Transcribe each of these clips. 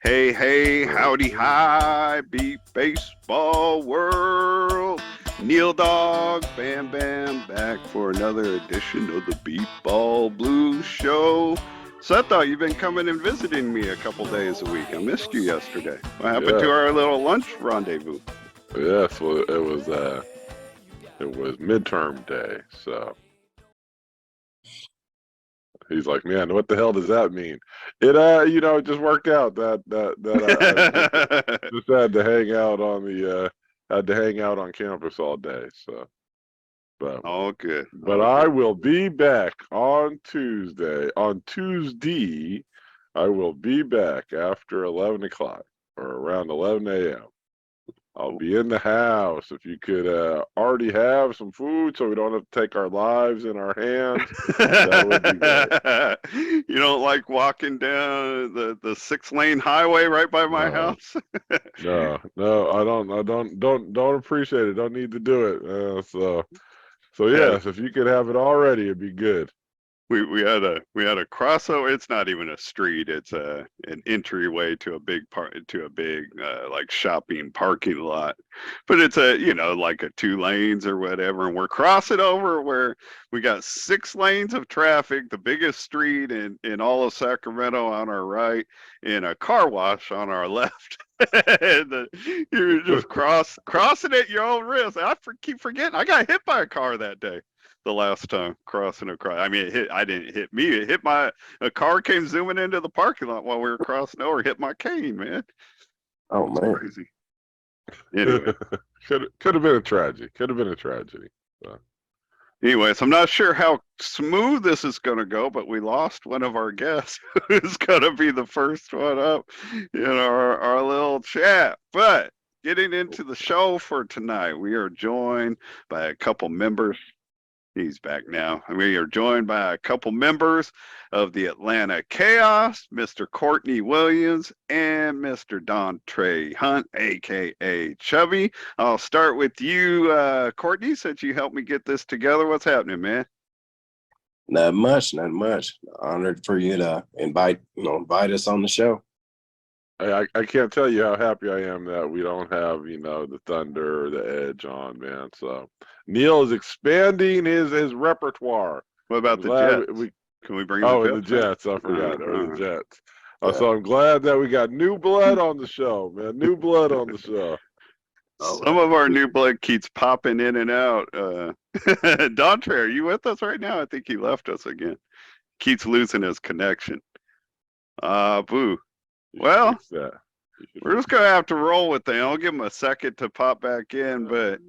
Hey, hey, howdy, hi, beat baseball world. Neil Dog, Bam Bam, back for another edition of the Beepball Blues Show. So I thought you've been coming and visiting me a couple days a week. I missed you yesterday. What happened to Yeah, our little lunch rendezvous? yes. Well, it was midterm day, so he's like, man, what the hell does that mean? It just worked out that I just had to hang out on campus all day. So, but All good, but all I good. will be back on Tuesday. On Tuesday, I will be back after 11 o'clock or around 11 a.m. I'll be in the house. If you could already have some food so we don't have to take our lives in our hands, that would be great. You don't like walking down the 6 lane highway right by my No, house? no, I don't appreciate it. Don't need to do it. So Yeah, yes, if you could have it already, it'd be good. we had a crossover. It's not even a street. It's an entryway to a big like shopping parking lot. But it's like a 2 lanes or whatever, and we're crossing over where we got 6 lanes of traffic, the biggest street in all of Sacramento on our right, and a car wash on our left. You're just crossing at your own risk. Keep forgetting I got hit by a car that day the last time crossing across. I mean, I didn't hit me. It hit a car came zooming into the parking lot while we were crossing over, hit my cane, man. Oh It's man. crazy. Anyway. Could have been a tragedy. Could have been a tragedy. So, Anyways, I'm not sure how smooth this is going to go, but we lost one of our guests who's going to be the first one up in our little chat. But getting into the show for tonight, we are joined by a couple members. He's back now. We are joined by a couple members of the Atlanta Chaos, Mr. Courtney Williams and Mr. Dontre Hunt, aka Chubby. I'll start with you, Courtney, since you helped me get this together. What's happening, man? Not much, not much. Honored for you to invite us on the show. I can't tell you how happy I am that we don't have, the Thunder or the Edge on, man. So Neil is expanding his repertoire. What I'm about the glad Jets? we Can we bring the oh, and the Jets back? Jets, I forgot, or the Uh-huh. Jets. Yeah. So I'm glad that we got new blood on the show, man. New blood on the show. All Some right. of our new blood keeps popping in and out. Dontre, are you with us right now? I think he left us again. Keeps losing his connection. Boo. You should Well, fix that. You should we're fix just gonna have to roll with it. I'll give him a second to pop back in, but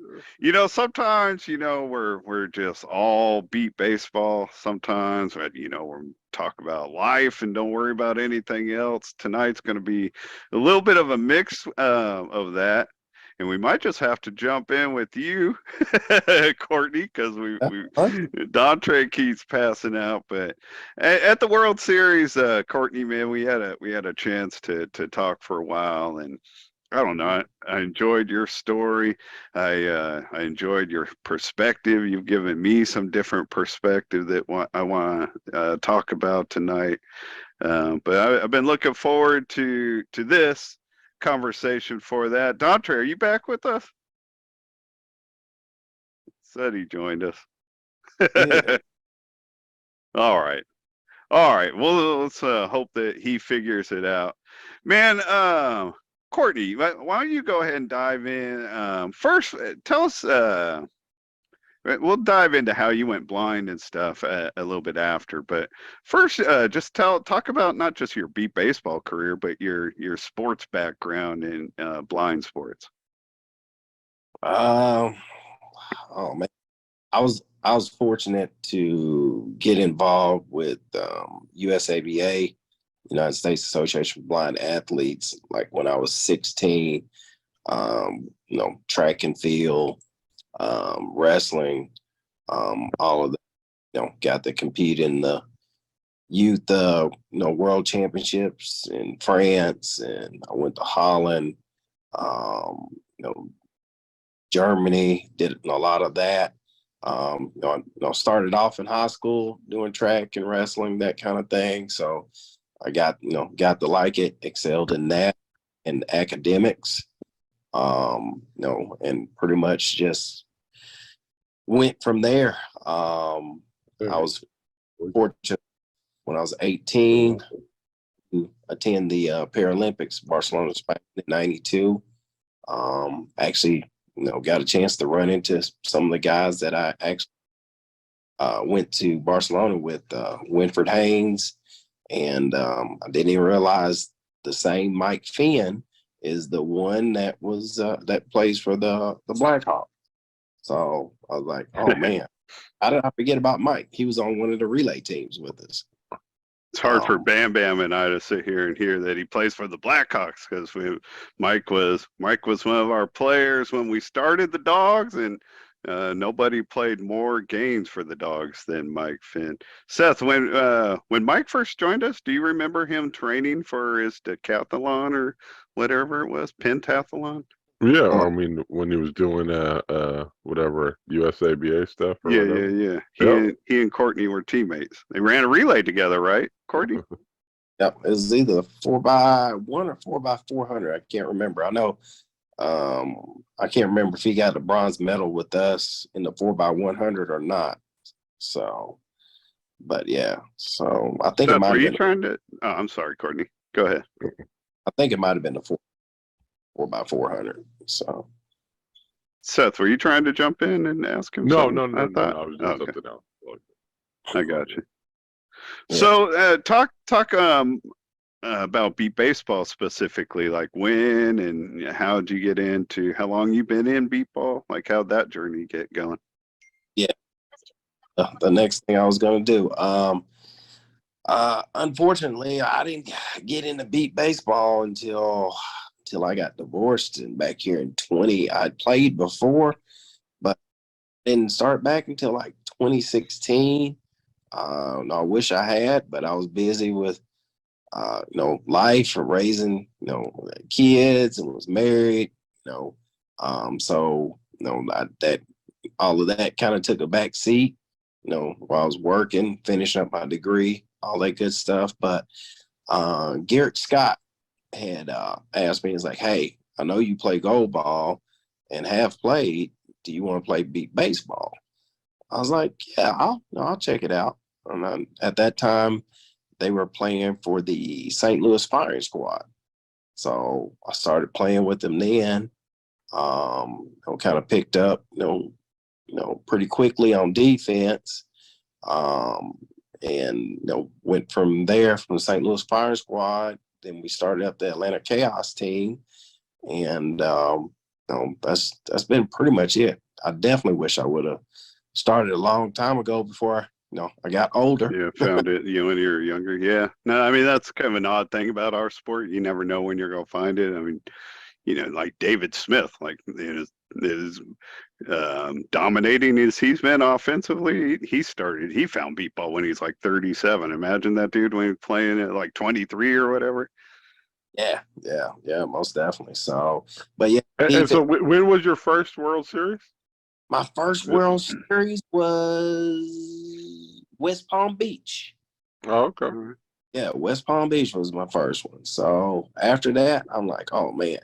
sometimes we're just all beat baseball. Sometimes, but we're talk about life and don't worry about anything else. Tonight's gonna be a little bit of a mix of that. And we might just have to jump in with you, Courtney, because we Huh? Dontre keeps passing out. But at the World Series, Courtney, man, we had a chance to talk for a while, and I don't know. I enjoyed your story. I enjoyed your perspective. You've given me some different perspective that I want to talk about tonight. But I've been looking forward to this conversation for that. Dontre, are you back with us? Said he joined us. Yeah. All right. All right. Well, let's hope that he figures it out. Man, Courtney, why don't you go ahead and dive in? First, tell us. We'll dive into how you went blind and stuff a little bit after. But first, just talk about not just your beat baseball career, but your sports background in blind sports. Um. Oh man. I was fortunate to get involved with USABA, United States Association of Blind Athletes, like when I was 16. Track and field, wrestling, all of that. Got to compete in the youth, world championships in France, and I went to Holland, um, you know, Germany. Did a lot of that. Started off in high school doing track and wrestling, that kind of thing. So, I got to like it, excelled in that and academics. And pretty much just went from there. I was fortunate when I was 18 to attend the Paralympics, Barcelona, Spain in '92. Actually, got a chance to run into some of the guys that I actually went to Barcelona with, Winfred Haynes, and I didn't even realize the same Mike Finn is the one that was that plays for the Blackhawks. So I was like, oh man, how did I forget about Mike? He was on one of the relay teams with us. It's hard for Bam Bam and I to sit here and hear that he plays for the Blackhawks because Mike was one of our players when we started the Dogs, and nobody played more games for the Dogs than Mike Finn. Seth, when Mike first joined us, do you remember him training for his decathlon or whatever it was, pentathlon? Yeah, I mean, when he was doing whatever USABA stuff or whatever. Yeah. He and Courtney were teammates. They ran a relay together, right, Courtney? Yep, it was either 4x1 or 4x400. I can't remember. I know. I can't remember if he got the bronze medal with us in the 4x100 or not. So, but yeah. So I think Seth, it might were have you been. trying to? Oh, I'm sorry, Courtney. Go ahead. I think it might have been the 4x400. So. Seth, were you trying to jump in and ask him No, something? no. I I was doing okay. something else. I got you. Yeah. So, talk about beat baseball specifically, like when and how did you get into? How long you been in beat ball? Like how'd that journey get going? Yeah. The next thing I was gonna do. Unfortunately, I didn't get into beat baseball until I got divorced, and back here in 20, I'd played before, but didn't start back until like 2016. I wish I had, but I was busy with life and raising kids, and was married. So that all of that kind of took a back seat. While I was working, finishing up my degree, all that good stuff. But Garrett Scott had asked me, he's like, hey, I know you play gold ball and have played. Do you want to play beat baseball? I was like, yeah, I'll check it out. And at that time, they were playing for the St. Louis Firing Squad. So I started playing with them then. Kind of picked up, pretty quickly on defense. And went from there from the St. Louis Firing Squad. Then we started up the Atlanta Chaos team, and that's been pretty much it. I definitely wish I would have started a long time ago before I got older. Yeah, found it, when you were younger. Yeah. No, I mean that's kind of an odd thing about our sport. You never know when you're gonna find it. I mean, like David Smith, like is dominating as he's been offensively. He found beat ball when he's like 37. Imagine that dude when he's playing at like 23 or whatever. Yeah, most definitely. So, but yeah. And so when was your first World Series? My first World Series was West Palm Beach. Oh, okay. Yeah, West Palm Beach was my first one. So after that, I'm like, oh man,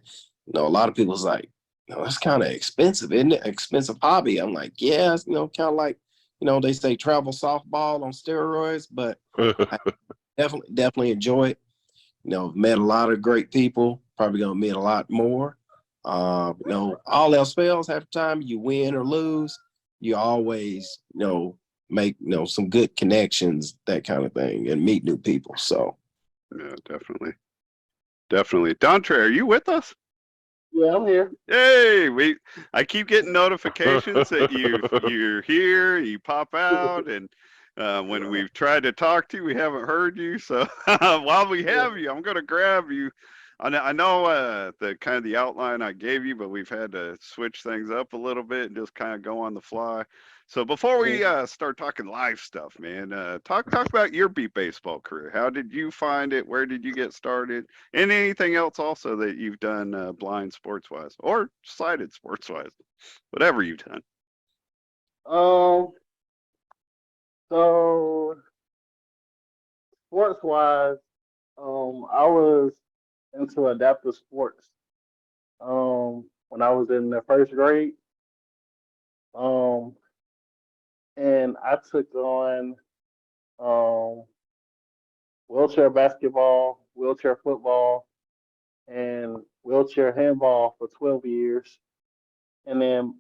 a lot of people's like, that's kind of expensive, isn't it? Expensive hobby. I'm like, yeah, it's, kind of like, they say travel softball on steroids, but I definitely enjoy it. Met a lot of great people, probably gonna meet a lot more. All else fails, half the time you win or lose, you always, make, some good connections, that kind of thing, and meet new people. So yeah, definitely. Dontre, are you with us? Yeah, I'm here. Hey, I keep getting notifications that you're here, you pop out, and when we've tried to talk to you, we haven't heard you. So while we have you, I'm going to grab you. I know the kind of the outline I gave you, but we've had to switch things up a little bit and just kind of go on the fly. So before we start talking live stuff, man, talk about your beat baseball career. How did you find it? Where did you get started? And anything else also that you've done blind sports wise or sighted sports wise, whatever you've done. So sports wise, I was into adaptive sports. When I was in the first grade. Um, and I took on um wheelchair basketball, wheelchair football, and wheelchair handball for 12 years. And then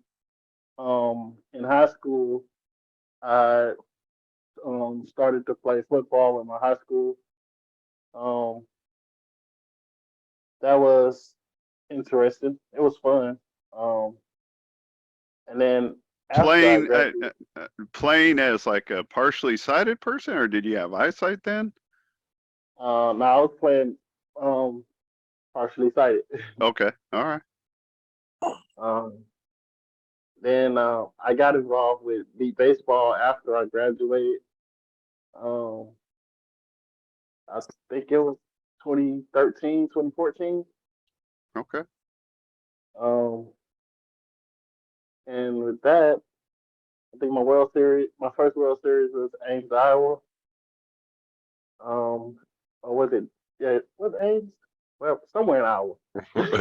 in high school, I started to play football in my high school. Um, that was interesting. It was fun. Um, and then after I Playing graduated, playing as like a partially sighted person, or did you have eyesight then? now I was playing um, partially sighted. Okay, all right. um, then I got involved with beat baseball after I graduated. Um, I think it was 2013, 2014. Okay. Um, and with that, I think my first World Series was Ames, Iowa. Or was it? Yeah, was it Ames? Well, somewhere in Iowa.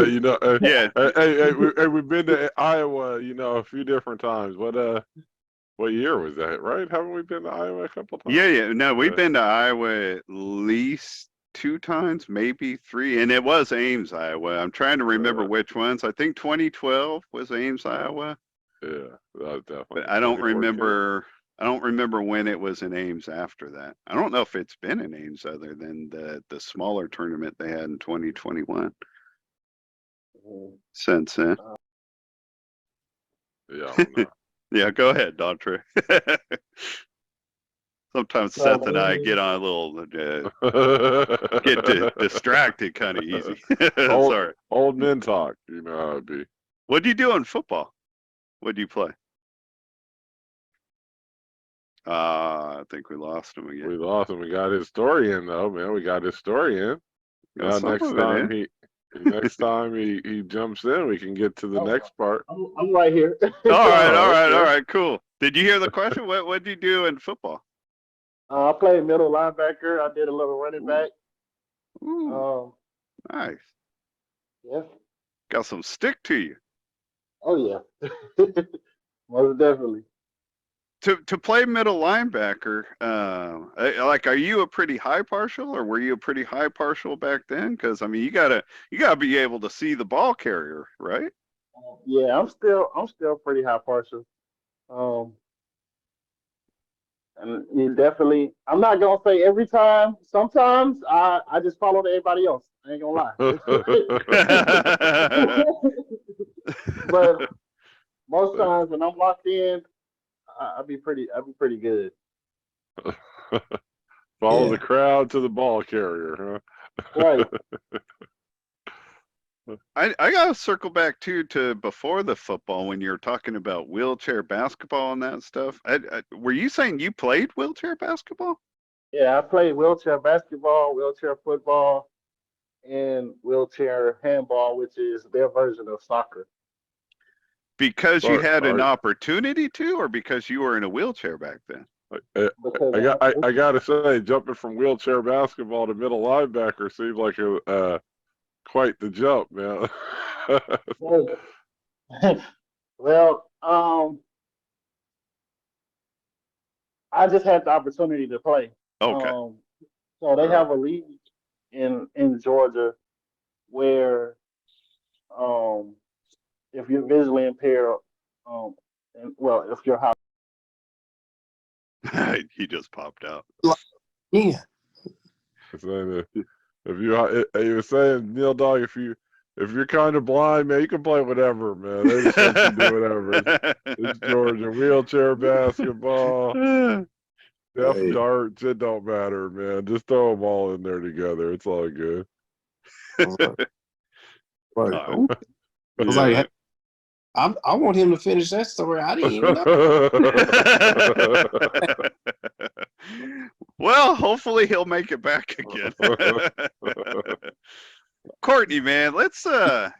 You know, Yeah, we've been to Iowa, you know, a few different times. What year was that? Right? Haven't we been to Iowa a couple times? yeah. No, we've Uh, been to Iowa at least 2 times, maybe 3, and it was Ames, Iowa. I'm trying to remember uh, which ones. I think 2012 was Ames, Iowa, yeah, that was but definitely I don't 2014. remember. I don't remember when it was in Ames after that. I don't know if it's been in Ames other than the smaller tournament they had in 2021. Mhm. Since then, Yeah, I don't know. yeah. Go ahead, Dontre. Sometimes Seth and I get on a little get distracted kind of easy. old Sorry. old men talk. You know how it be. What do you do in football? What do you play? I think we lost him again. We lost him. We got his story in though, man. We got his story in. Got Now some next of it time in. he jumps in, we can get to the Oh, next part. I'm right here. All right, all Oh, right, all okay. right. Cool. Did you hear the question? What do you do in football? I played middle linebacker. I did a little running Ooh, back. ooh, Um, nice. yeah. Got some stick to you. Oh yeah. Most definitely. To play middle linebacker, like, are you a pretty high partial, or were you a pretty high partial back then? Because I mean, you gotta be able to see the ball carrier, right? Yeah, I'm still pretty high partial. Um, and you definitely. I'm not gonna say every time. Sometimes I just follow everybody else. I ain't gonna lie. But most times when I'm locked in, I'll be pretty good. Follow Yeah. the crowd to the ball carrier, Right. I gotta circle back too to before the football when you were talking about wheelchair basketball and that stuff. Were you saying you played wheelchair basketball? Yeah, I played wheelchair basketball, wheelchair football, and wheelchair handball, which is their version of soccer. Because you huh? had an opportunity to, or because you were in a wheelchair back then? I, Because I gotta say, jumping from wheelchair basketball to middle linebacker seems like quite the jump, man. well, I just had the opportunity to play. Okay. Um, so they have a league in Georgia where um, if you're visually impaired, um, and well, if you're high, He just popped out. Yeah. Saying if you were saying Neil Dog, if you're kind of blind, man, you can play whatever, man. They just let you do whatever. It's Georgia wheelchair basketball, deaf Hey. darts. It don't matter, man. Just throw them all in there together. It's all good. Like, Uh, oh. I was like, Yeah. hey, I want him to finish that story. I didn't even know. Well, hopefully he'll make it back again. Courtney, man, let's I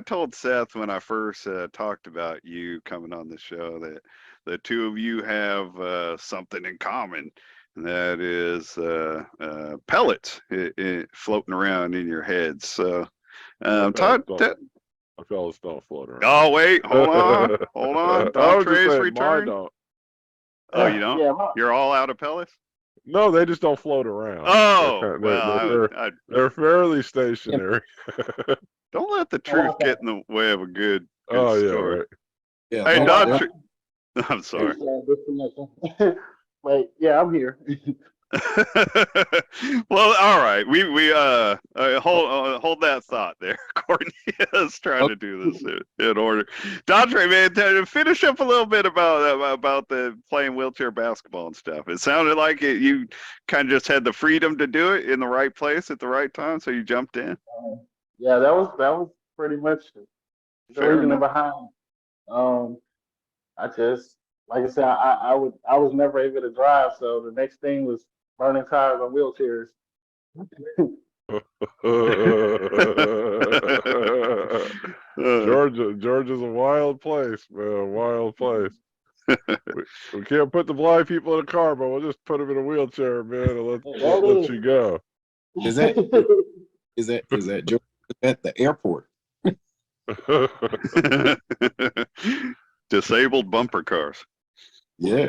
told Seth when I first talked about you coming on the show that the two of you have something in common. That is pellets floating around in your head. So, My Todd. fellas don't float around. Oh wait, hold on. I was just Dontre's saying, mine return. don't. Oh, you don't? Yeah, You're all out of pellets? No, they just don't float around. Oh, They're fairly stationary. don't let the truth get in the way of a good Oh yeah, story. right. Yeah, Hey, one- Dontre. I'm sorry. But yeah, I'm here. Well, all right. We hold that thought there. Courtney is trying to do this in order. Dontre, man, to finish up a little bit about the playing wheelchair basketball and stuff. It sounded like you kind of just had the freedom to do it in the right place at the right time, so you jumped in. Yeah, that was pretty much the Fair reasoning enough. behind. I just, like I said, I was never able to drive, so the next thing was burning tires on wheelchairs. Georgia's a wild place, man. A wild place. We can't put the blind people in a car, but we'll just put them in a wheelchair, man, and let you go. Is that Georgia at the airport? Disabled bumper cars. Yeah.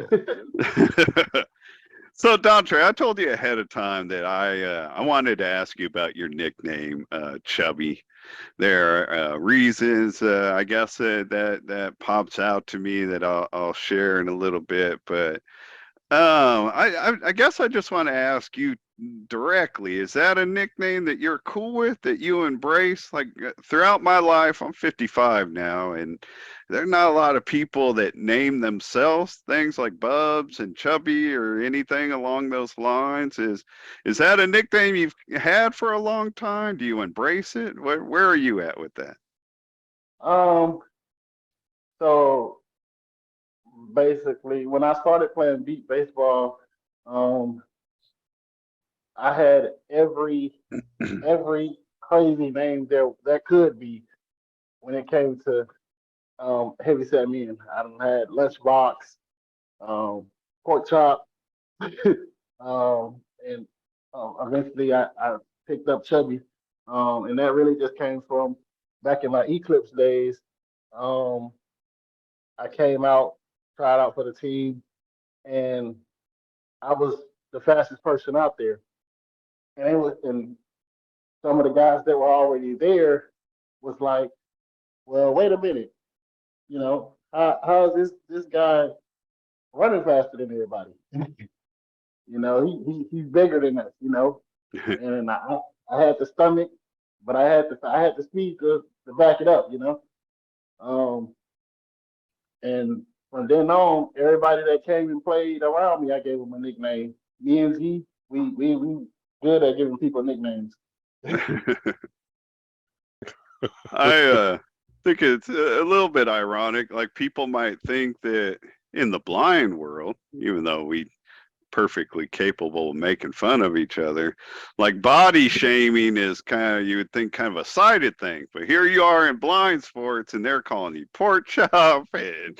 So, Dontre, I told you ahead of time that I wanted to ask you about your nickname, Chubby. There are reasons, I guess, that pops out to me that I'll share in a little bit. But I guess I just want to ask you directly, is that a nickname that you're cool with, that you embrace? Like throughout my life, I'm 55 now, and there are not a lot of people that name themselves things like Bubs and Chubby or anything along those lines. Is that a nickname you've had for a long time? Do you embrace it? Where are you at with that? So basically, when I started playing beat baseball, um, I had every crazy name there could be when it came to heavy set men. I done had lunchbox, pork chop, and eventually I picked up chubby, and that really just came from back in my Eclipse days. Um, I came out, tried out for the team, and I was the fastest person out there. And some of the guys that were already there was like, well, wait a minute, how is this guy running faster than everybody? He's bigger than us, And I had the stomach, but I had the speed to back it up, Um, and from then on, everybody that came and played around me, I gave them a nickname. Me and Z, we good at giving people nicknames. I think it's a little bit ironic. Like people might think that in the blind world, even though we perfectly capable of making fun of each other, like body shaming is kind of, you would think, kind of a sided thing, but here you are in blind sports and they're calling you pork chop and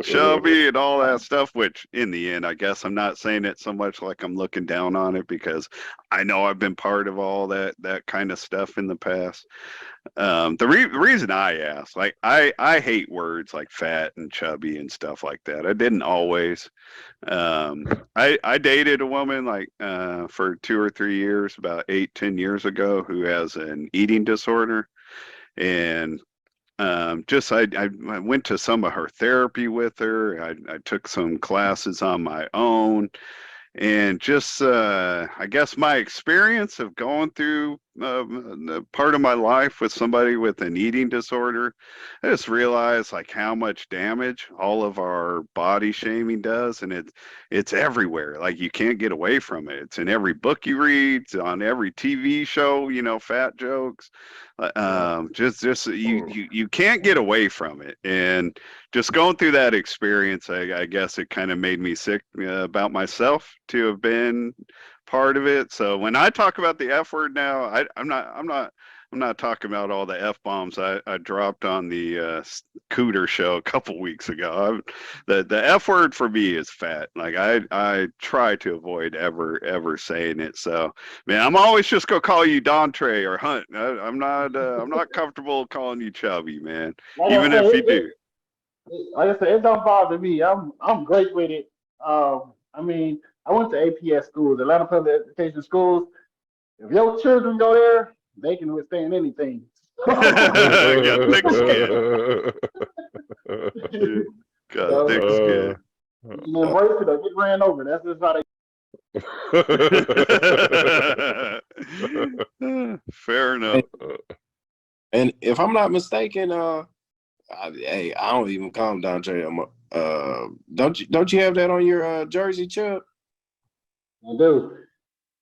chubby and all that stuff, which in the end, I guess I'm not saying it so much like I'm looking down on it, because I know I've been part of all that kind of stuff in the past. The reason I ask, like, I hate words like fat and chubby and stuff like that. I didn't always. I dated a woman like for 2 or 3 years, about 8, 10 years ago, who has an eating disorder, and I went to some of her therapy with her. I took some classes on my own, and just I guess my experience of going through part of my life with somebody with an eating disorder, I just realized like how much damage all of our body shaming does, and it's everywhere. Like you can't get away from it. It's in every book you read, it's on every TV show. Fat jokes. Just you can't get away from it, and just going through that experience, I guess it kind of made me sick about myself to have been part of it. So when I talk about the F word now, I'm not talking about all the F bombs I dropped on the Cooter show a couple weeks ago. The F word for me is fat. Like I try to avoid ever saying it. So man, I'm always just gonna call you Dontre or Hunt. I'm not comfortable calling you Chubby, man. Like I Even said, if you do. like I said, it don't bother me. I'm great with it. I mean, I went to APS schools, Atlanta Public Education schools. If your children go there, they can withstand anything. Got thick skin. Got thick So skin. you can embrace it or get ran over. That's just how they. Fair enough. And if I'm not mistaken, hey, I don't even call him Dontre. Don't you have that on your jersey, Chuck? I do.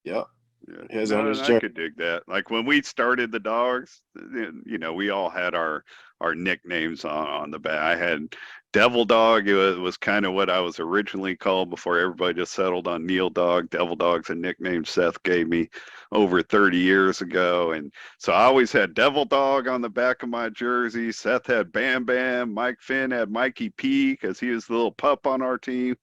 Yep. Yeah, Has no, on his I jersey. could dig that. Like when we started the dogs, we all had our nicknames on the back. I had Devil Dog. It was kind of what I was originally called before everybody just settled on Neil Dog. Devil Dog's a nickname Seth gave me over 30 years ago, and so I always had Devil Dog on the back of my jersey. Seth had Bam Bam. Mike Finn had Mikey P because he was the little pup on our team.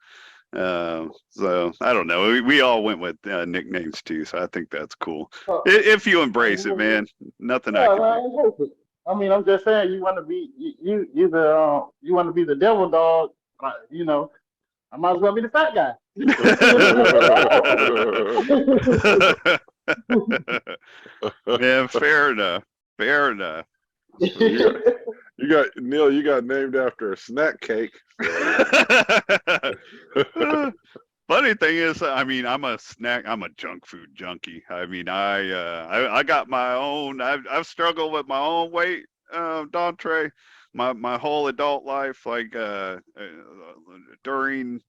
So I don't know. We all went with nicknames too, so I think that's cool. If you embrace it, man, nothing I can do. I mean, I'm just saying, you want to be you want to be the devil dog. I might as well be the fat guy. Man, fair enough. Fair enough. You got Neil. You got named after a snack cake. Funny thing is, I mean, I'm a junk food junkie. I mean, I got my own. I've struggled with my own weight, Dontre, my whole adult life. Like during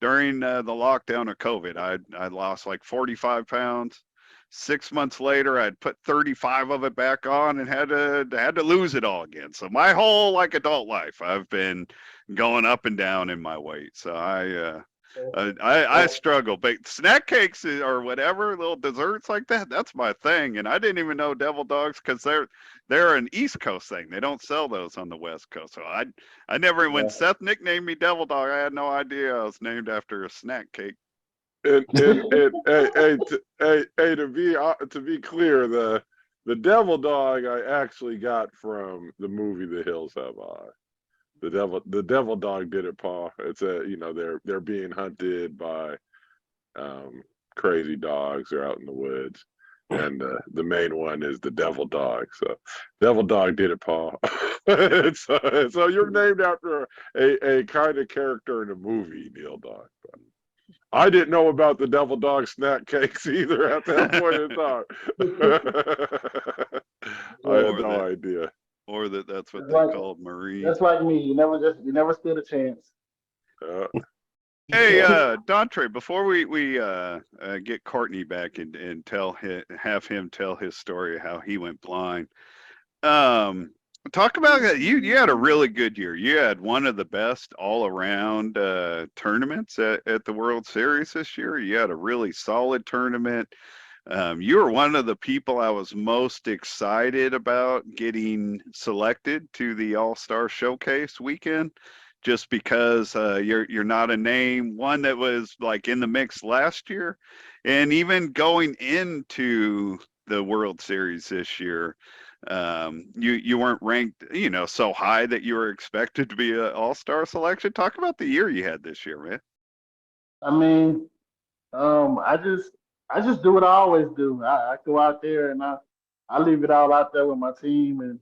the lockdown of COVID, I lost like 45 pounds. 6 months later, I'd put 35 of it back on and had to lose it all again. So my whole like adult life, I've been going up and down in my weight. So I struggle, but snack cakes or whatever, little desserts like that, that's my thing. And I didn't even know Devil Dogs because they're an East Coast thing. They don't sell those on the West Coast. So I never, when Seth nicknamed me Devil Dog, I had no idea I was named after a snack cake. And to be clear, the Devil Dog I actually got from the movie The Hills Have Eyes. The devil dog did it, Paul. It's they're being hunted by crazy dogs. They're out in the woods, and the main one is the devil dog. So devil dog did it, Paul. So you're named after a kind of character in a movie, Neil Dog. But I didn't know about the devil dog snack cakes either at that point in time. I had no idea. Or that's what they called Marine. That's like me. You never stood a chance. Hey, Dontre, before we get Courtney back and have him tell his story of how he went blind. Talk about that. You had a really good year. You had one of the best all around tournaments at the World Series this year. You had a really solid tournament. You were one of the people I was most excited about getting selected to the All-Star Showcase weekend, just because you're not a name, one that was like in the mix last year, and even going into the World Series this year, you weren't ranked, so high that you were expected to be an All-Star selection. Talk about the year you had this year, man. I mean, I just do what I always do. I go out there and I leave it all out there with my team,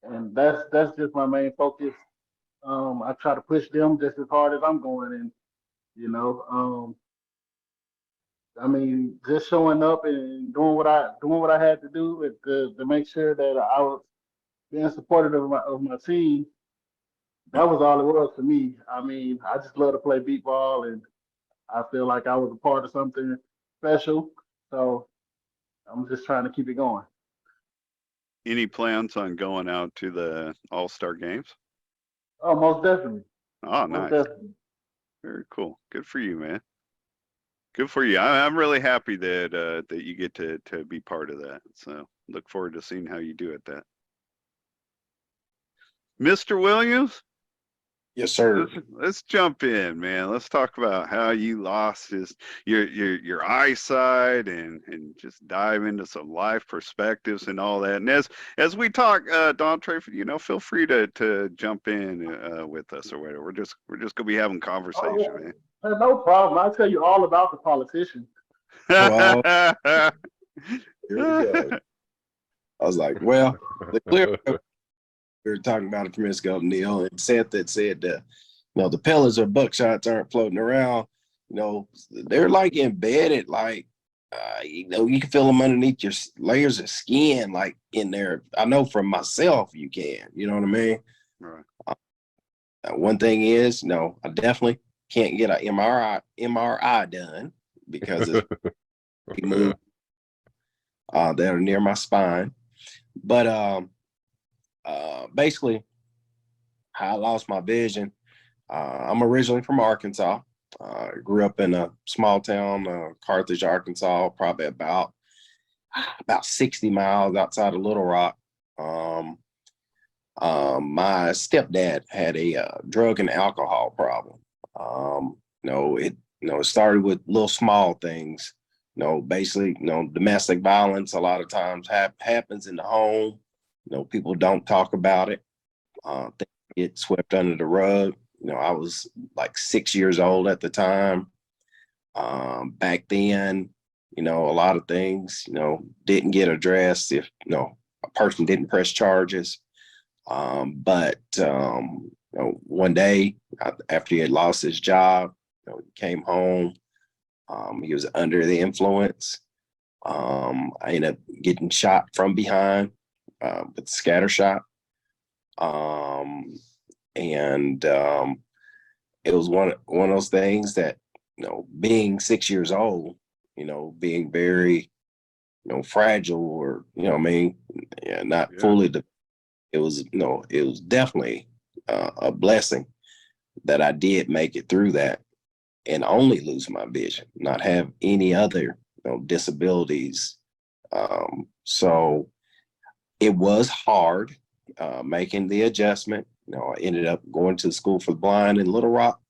and that's just my main focus. I try to push them just as hard as I'm going, and I mean, just showing up and doing what I had to do to make sure that I was being supportive of my team. That was all it was for me. I mean, I just love to play beepball, and I feel like I was a part of something special. So I'm just trying to keep it going. Any plans on going out to the All-Star games? Oh, most definitely. Oh, Most nice. definitely. Very cool. Good for you, man. Good for you. I'm really happy that that you get to be part of that. So look forward to seeing how you do at that. Mr. Williams, Yes, sir. let's jump in, man. Let's talk about how you lost your eyesight and just dive into some life perspectives and all that. And as we talk, Dontre, feel free to jump in with us or whatever. We're just gonna be having conversation, No problem. I'll tell you all about the politician. Well, man. here we go. I was like, well, the clear we were talking about it from minutes ago, Neil, and Seth that said, the pellets or buckshots aren't floating around. They're like embedded, like, you can feel them underneath your layers of skin, like in there. I know from myself, you can, you know what I mean? Right. One thing is, I definitely can't get an MRI done because it's moved that are near my spine. But basically, how I lost my vision. I'm originally from Arkansas. Grew up in a small town, Carthage, Arkansas, probably about 60 miles outside of Little Rock. My stepdad had a drug and alcohol problem. It started with little small things. Basically, domestic violence a lot of times happens in the home. People don't talk about it. Things get swept under the rug. I was like 6 years old at the time. Back then, a lot of things, didn't get addressed if, a person didn't press charges. But one day after he had lost his job, he came home. He was under the influence. I ended up getting shot from behind with a scatter shot. And it was one of those things that, being 6 years old, being very, fragile or, not fully, it was definitely a blessing that I did make it through that and only lose my vision, not have any other, disabilities. So it was hard making the adjustment. I ended up going to the School for the Blind in Little Rock,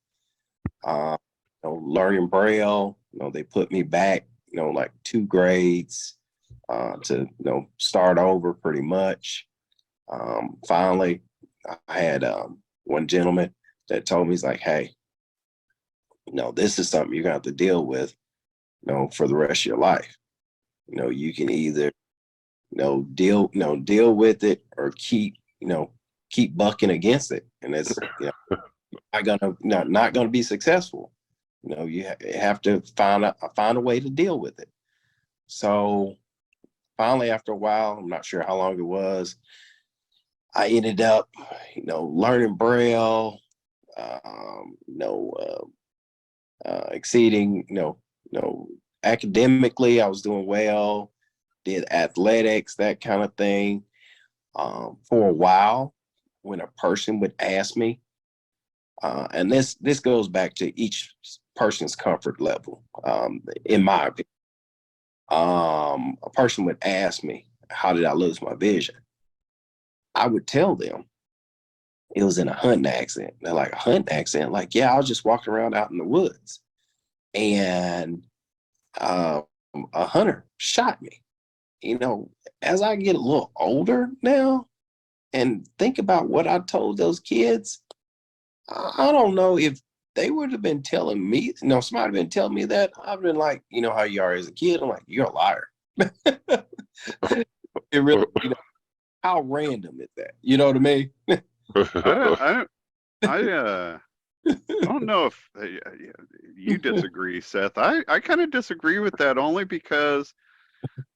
learning Braille. They put me back, like 2 grades to, start over pretty much. Finally, I had one gentleman that told me, he's like, hey, this is something you're going to have to deal with, for the rest of your life. You can either, deal with it or keep bucking against it. And it's, not gonna be successful. You have to find a way to deal with it. So finally, after a while, I'm not sure how long it was, I ended up, learning Braille, exceeding, academically, I was doing well, did athletics, that kind of thing. For a while, when a person would ask me, and this goes back to each person's comfort level, in my opinion. A person would ask me, how did I lose my vision? I would tell them it was in a hunting accident. They're like, a hunting accident? Like, yeah, I was just walking around out in the woods and a hunter shot me. As I get a little older now and think about what I told those kids, I don't know if they would have been telling me, somebody had been telling me that, I've been like, how you are as a kid. I'm like, you're a liar. It really, how random is that? You know what I mean? I don't know if you disagree, Seth. I kind of disagree with that only because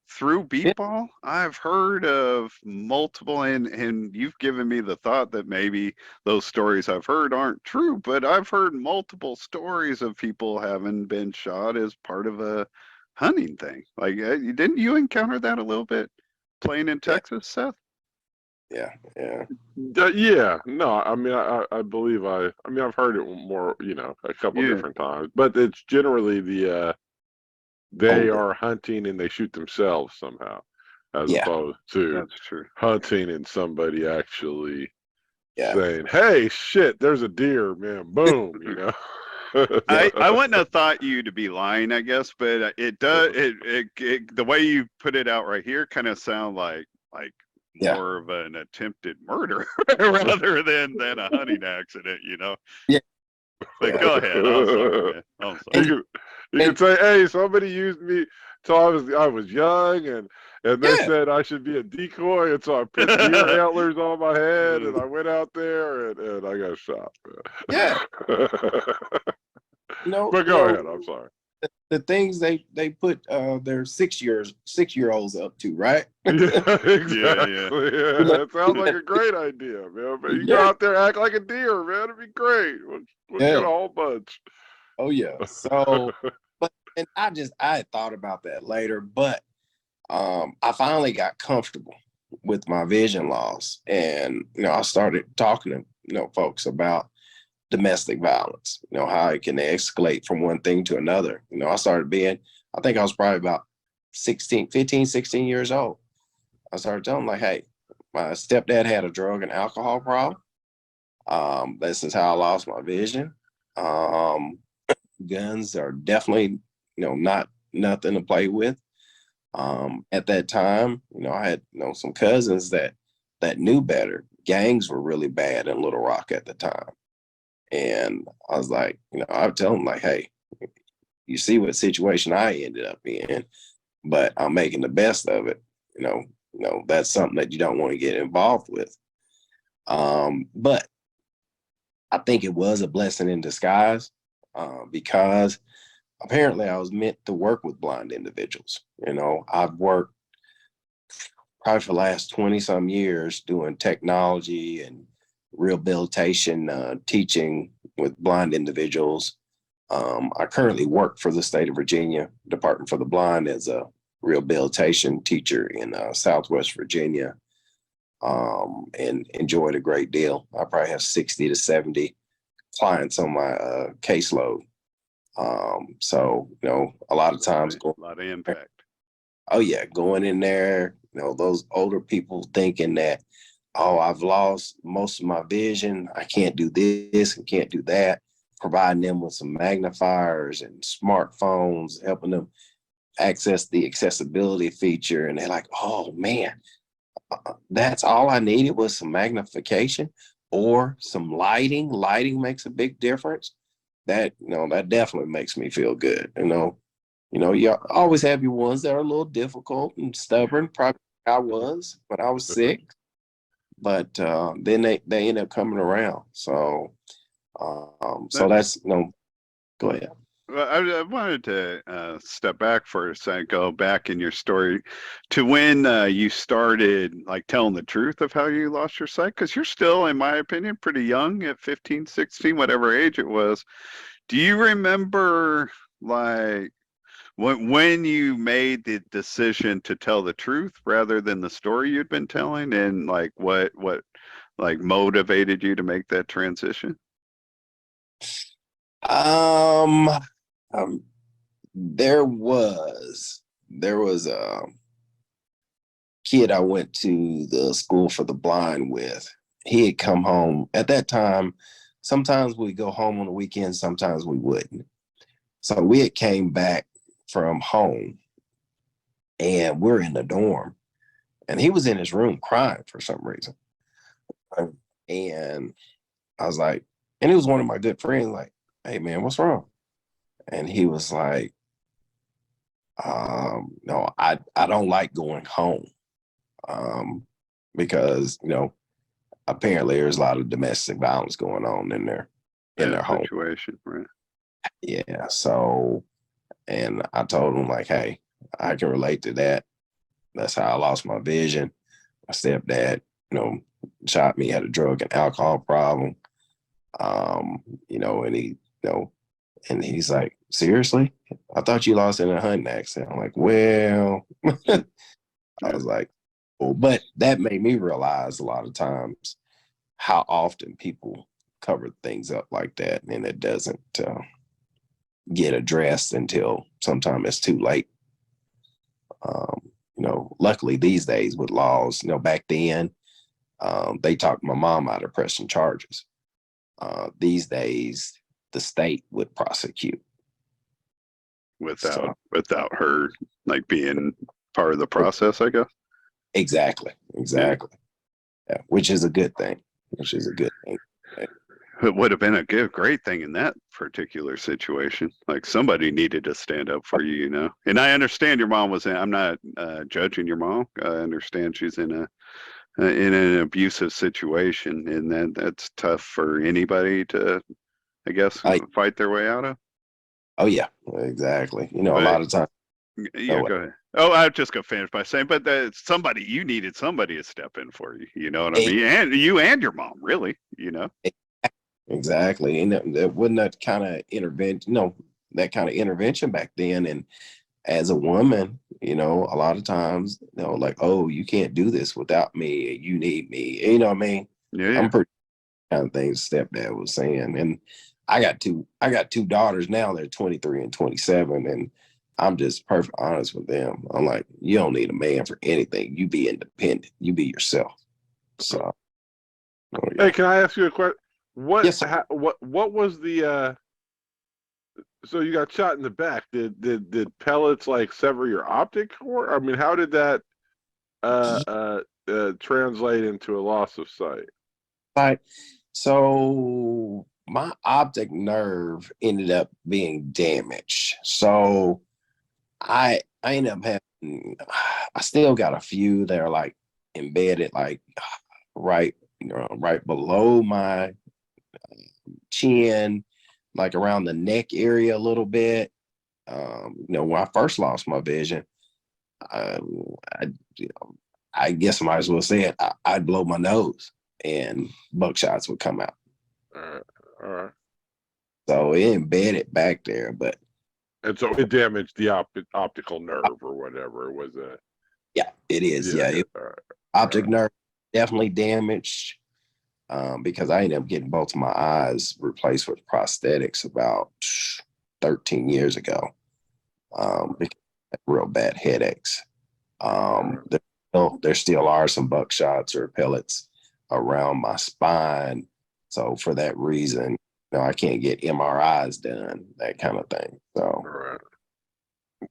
through Beepball, I've heard of multiple, and you've given me the thought that maybe those stories I've heard aren't true, but I've heard multiple stories of people having been shot as part of a hunting thing. Like, didn't you encounter that a little bit playing in Texas, Seth? Yeah. Yeah, no, I mean, I believe I've heard it more, a couple Yeah. different times, but it's generally the they older. are hunting and they shoot themselves somehow, as Yeah. opposed to That's true. hunting and somebody actually Yeah. saying, "Hey, shit, there's a deer, man! Boom!" You know. I wouldn't have thought you to be lying, I guess, but it does. It the way you put it out right here kind of sound like Yeah. more of an attempted murder rather than a hunting accident, you know. Yeah. But Yeah. go ahead. I'm sorry, man. I'm You sorry. could you could say, "Hey, somebody used me till I was young, and they Yeah. said I should be a decoy, and so I put deer antlers on my head, and I went out there, and I got shot." Yeah. But go ahead. I'm sorry. The things they put their 6-year-olds up to, right? Yeah, exactly. Yeah. Yeah, that sounds like a great idea, man. But you go Yeah. out there, act like a deer, man. It'd be great. We'll get a Yeah. whole bunch. Oh yeah. So, but and I had thought about that later, but I finally got comfortable with my vision loss, and I started talking to folks about domestic violence, how it can escalate from one thing to another. I started I think I was probably about 16 years old. I started telling them, like, hey, my stepdad had a drug and alcohol problem. This is how I lost my vision. Guns are definitely, not nothing to play with. At that time, I had, some cousins that knew better. Gangs were really bad in Little Rock at the time. And I was like, I would tell them, like, hey, you see what situation I ended up in, but I'm making the best of it. That's something that you don't want to get involved with. But I think it was a blessing in disguise, because apparently I was meant to work with blind individuals. I've worked probably for the last 20 some years doing technology and rehabilitation, teaching with blind individuals. I currently work for the state of Virginia Department for the Blind as a rehabilitation teacher in Southwest Virginia, and enjoy it a great deal. I probably have 60 to 70 clients on my caseload. So, a lot of times A lot of impact. oh yeah, going in there, those older people thinking that, oh, I've lost most of my vision. I can't do this and can't do that. Providing them with some magnifiers and smartphones, helping them access the accessibility feature. And they're like, oh man, that's all I needed was some magnification or some lighting. Lighting makes a big difference. That, that definitely makes me feel good. You always have your ones that are a little difficult and stubborn. Probably I was when I was sick, but then they end up coming around. So that's go ahead. Well, I wanted to step back for a second, go back in your story to when you started like telling the truth of how you lost your sight, because you're still, in my opinion, pretty young at 15, 16, whatever age it was. Do you remember like when you made the decision to tell the truth rather than the story you'd been telling, and like what like motivated you to make that transition? Um, there was a kid I went to the school for the blind with. He had come home at that time. Sometimes we'd go home on the weekend, sometimes we wouldn't. So we had came back from home and we're in the dorm and he was in his room crying for some reason. And I was like, and he was one of my good friends, like, hey man, what's wrong? And he was like, no, I don't like going home. Because, apparently there's a lot of domestic violence going on in their home Situation, right? Yeah. So, and I told him, like, hey, I can relate to that. That's how I lost my vision. My stepdad, shot me, had a drug and alcohol problem. And and he's like, seriously? I thought you lost in a hunting accident. I'm like, well, I was like, well, but that made me realize a lot of times how often people cover things up like that, and it doesn't get addressed until sometime it's too late. Luckily these days with laws, back then, they talked my mom out of pressing charges. These days, the state would prosecute. Without her like being part of the process, I guess. Exactly. Yeah, which is a good thing. It would have been a great thing in that particular situation. Like somebody needed to stand up for you, And I understand your mom I'm not judging your mom. I understand she's in an abusive situation, and that's tough for anybody to, I guess, fight their way out of. Oh yeah, exactly. A But, lot of times. Yeah, go ahead. Oh, I was just gonna finish by saying, but you needed somebody to step in for you. You know what I mean? And you and your mom, really. Exactly, and that wasn't that kind of intervention. That kind of intervention back then. And as a woman, a lot of times, like, oh, you can't do this without me. You need me. You know what I mean? Yeah. I'm pretty kind of things stepdad was saying. And I got two daughters now. They're 23 and 27, and I'm just perfect honest with them. I'm like, you don't need a man for anything. You be independent. You be yourself. So, Hey, can I ask you a question? Yes, sir. What was the? So you got shot in the back. Did pellets like sever your optic cord? I mean, how did that translate into a loss of sight? Right. So my optic nerve ended up being damaged. So I ended up having, I still got a few that are like embedded, like right below my chin, like around the neck area a little bit. When I first lost my vision, I guess I might as well say it. I'd blow my nose and buckshots would come out. All right. So it embedded back there, but. And so it damaged the optical nerve or whatever. It was a. Yeah, it is. Yeah. Optic nerve definitely damaged because I ended up getting both of my eyes replaced with prosthetics about 13 years ago because I had real bad headaches. There still are some buckshots or pellets around my spine. So for that reason, I can't get MRIs done, that kind of thing. So,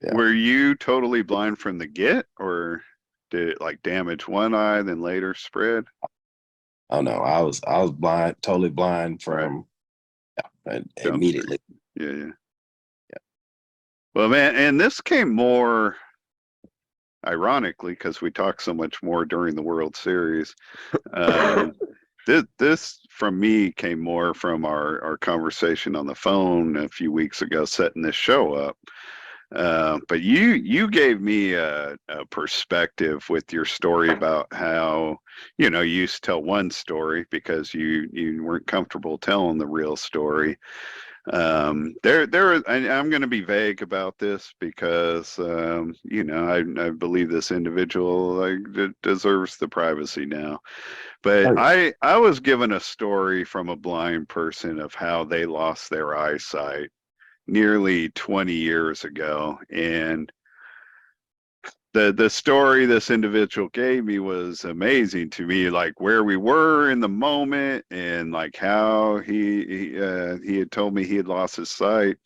yeah. Were you totally blind from the get, or did it like damage one eye, then later spread? Oh no, I was blind, totally blind from immediately. Yeah. Well, man, and this came more ironically because we talked so much more during the World Series. This from me came more from our conversation on the phone a few weeks ago, setting this show up. But you gave me a perspective with your story about how you used to tell one story because you weren't comfortable telling the real story. I'm going to be vague about this because I believe this individual deserves the privacy now. But I was given a story from a blind person of how they lost their eyesight nearly 20 years ago, and the story this individual gave me was amazing to me, like where we were in the moment and like how he had told me he had lost his sight,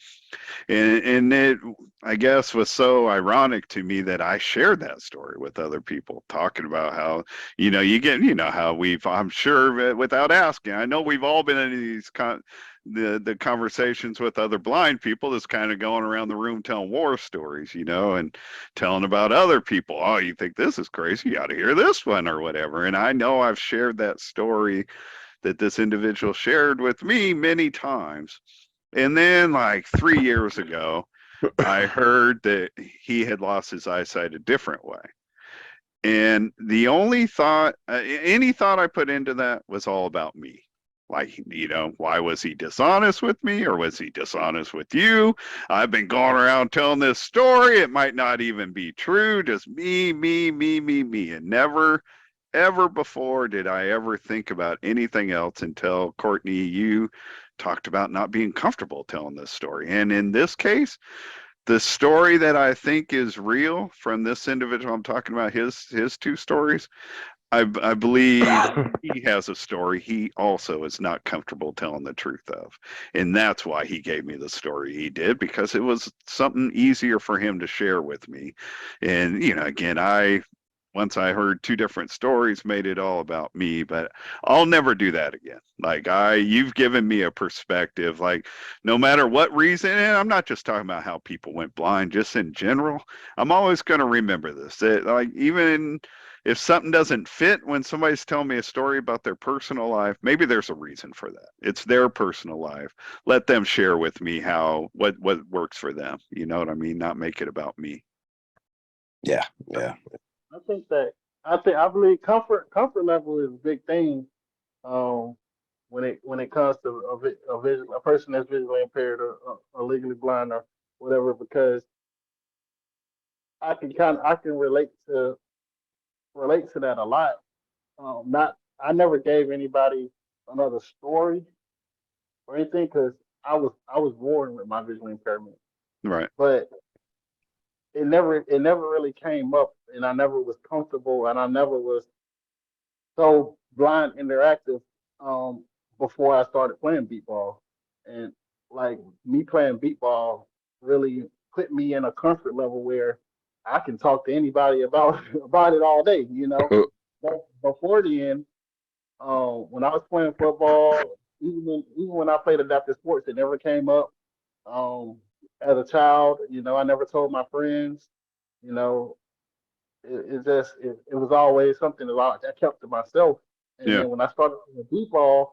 and it, I guess, was so ironic to me that I shared that story with other people, talking about how you get how I'm sure without asking, I know we've all been in these the conversations with other blind people that's kind of going around the room telling war stories, and telling about other people. Oh, you think this is crazy? You got to hear this one or whatever. And I know I've shared that story that this individual shared with me many times. And then like 3 years ago, I heard that he had lost his eyesight a different way. And the only thought, any thought I put into that was all about me. Like, why was he dishonest with me, or was he dishonest with you? I've been going around telling this story. It might not even be true. Just me. And never, ever before did I ever think about anything else until, Courtney, you talked about not being comfortable telling this story. And in this case, the story that I think is real from this individual I'm talking about, his two stories, I believe he has a story he also is not comfortable telling the truth of. And that's why he gave me the story he did, because it was something easier for him to share with me. And, again, once I heard two different stories, made it all about me, but I'll never do that again. Like you've given me a perspective, like no matter what reason, and I'm not just talking about how people went blind, just in general, I'm always going to remember this. Like even if something doesn't fit when somebody's telling me a story about their personal life, maybe there's a reason for that. It's their personal life. Let them share with me what works for them. You know what I mean? Not make it about me. Yeah. I believe comfort level is a big thing. When it comes to a person that's visually impaired or legally blind or whatever, because I can relate to that a lot. I never gave anybody another story or anything, because I was born with my visual impairment, Right. but it never really came up, and I never was comfortable, and I never was so blind interactive before I started playing beepball. And like me playing beepball really put me in a comfort level where I can talk to anybody about it all day, But before then, when I was playing football, even when I played adaptive sports, it never came up. As a child, I never told my friends. You know, it was always something that I kept to myself. And Yeah. then when I started playing beepball,